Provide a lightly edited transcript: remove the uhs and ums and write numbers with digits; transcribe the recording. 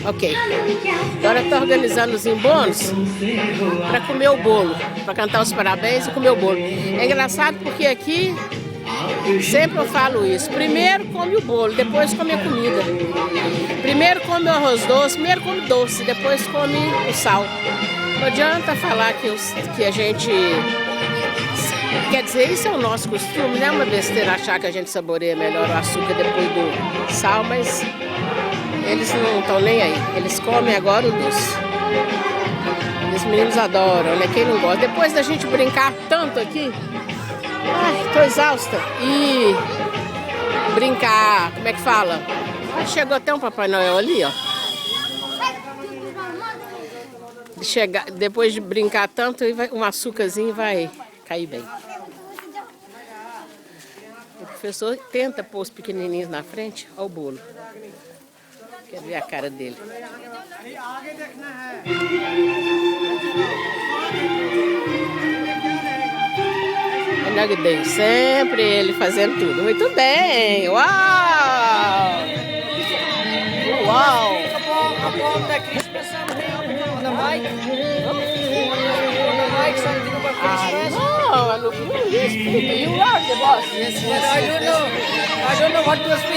Ok. Agora eu tô organizando os embolos para comer o bolo, para cantar os parabéns e comer o bolo. É engraçado porque aqui sempre eu falo isso. Primeiro come o bolo, depois come a comida. Primeiro come o arroz doce, primeiro come doce, depois come o sal. Não adianta falar que a gente... Quer dizer, isso é o nosso costume, não é uma besteira achar que a gente saboreia melhor o açúcar depois do sal, mas eles não estão nem aí. Eles comem agora o doce. Os meninos adoram, né? Quem não gosta? Depois da gente brincar tanto aqui, ai, tô exausta. E brincar, como é que fala? Chegou até um Papai Noel ali, ó. Depois de brincar tanto, um açúcarzinho vai cair bem. O professor tenta pôr os pequenininhos na frente. Olha o bolo. Quer ver a cara dele. Sempre ele fazendo tudo. Muito bem! Uau! Uau! No, you are the boss. Yes, but I don't know what to speak.